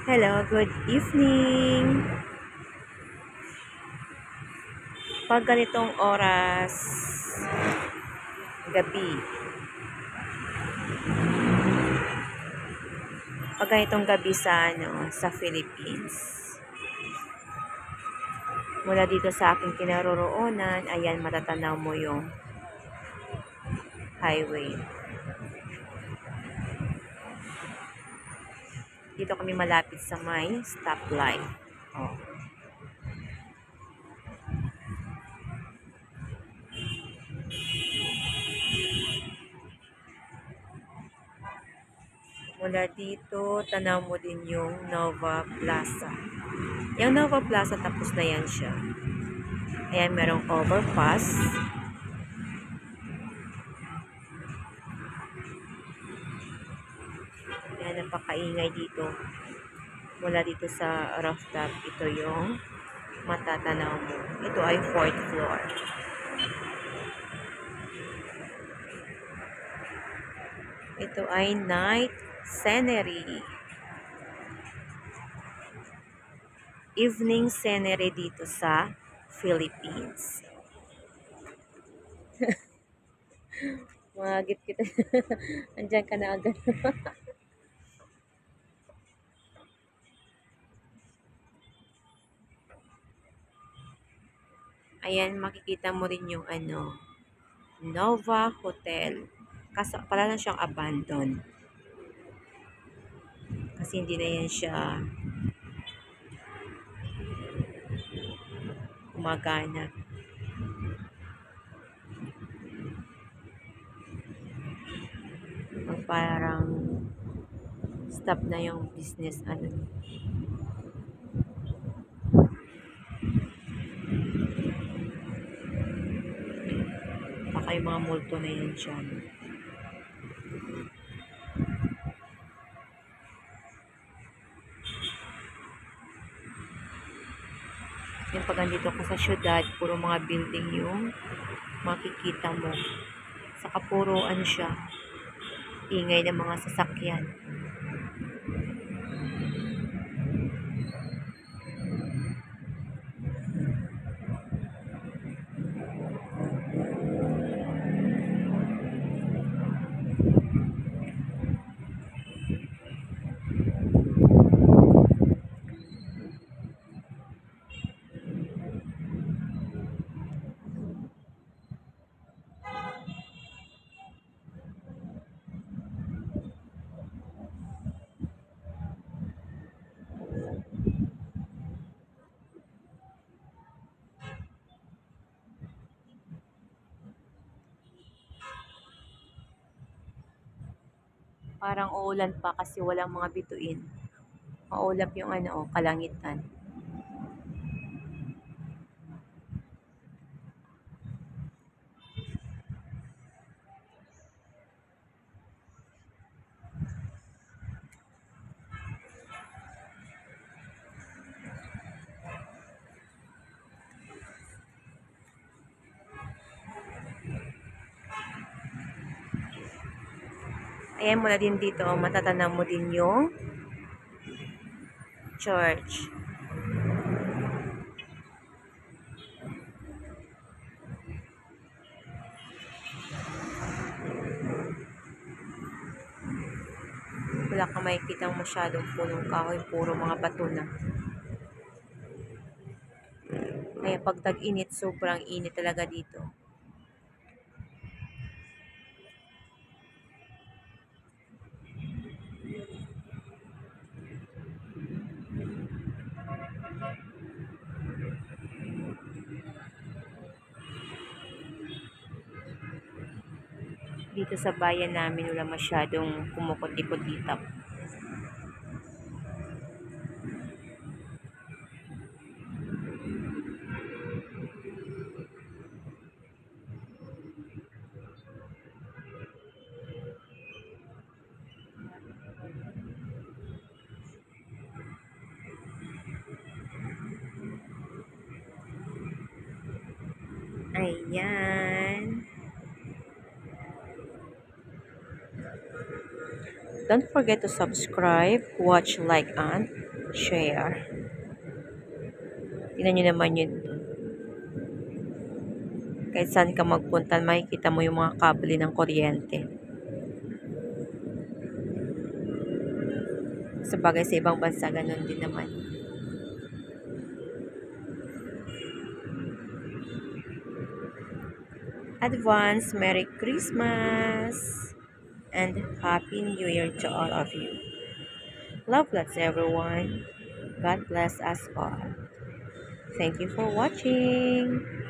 Hello, good evening. Pag ganitong oras, gabi. Pag ganitong gabi sa Philippines. Mula dito sa aking kinaroroonan, ayan, matatanaw mo yung highway. Dito kami malapit sa may stoplight. Oh. Mula dito, tanaw mo din yung Nova Plaza. Yung Nova Plaza, tapos na yan siya. Ayan, merong overpass. Ayan, napakaingay dito. Mula dito sa rooftop, ito yung matatanaw mo. Ito ay 4th floor. Ito ay night scenery. Evening scenery dito sa Philippines. Magit kita. Andiyan ka na agad. Ayan, makikita mo rin yung Nova Hotel. Kaso pala lang siyang abandon. Kasi hindi na yan siya gumagana. Parang stop na yung business baka yung mga multo na yan dyan. Yung pag andito ka sa syudad, puro mga building yung makikita mo. Saka puro siya, ingay ng mga sasakyan. Parang uulan pa kasi walang mga bituin. Maulap yung kalangitan. Ayan, mula din dito, matatanaw mo din yung church. Wala kang makikitang masyadong punong kahoy, puro mga bato na. Kaya pag tag-init, sobrang init talaga dito. Dito sa bayan namin, wala masyadong kumukot-ikot dito. Ayan. Don't forget to subscribe, watch, like, and share. Tingnan nyo naman yun. Kahit saan ka magpunta, makikita mo yung mga kable ng kuryente. Sa bagay sa ibang bansa, ganun din naman. Advance Merry Christmas and Happy New Year to all of you. Love lots everyone. God bless us all. Thank you for watching.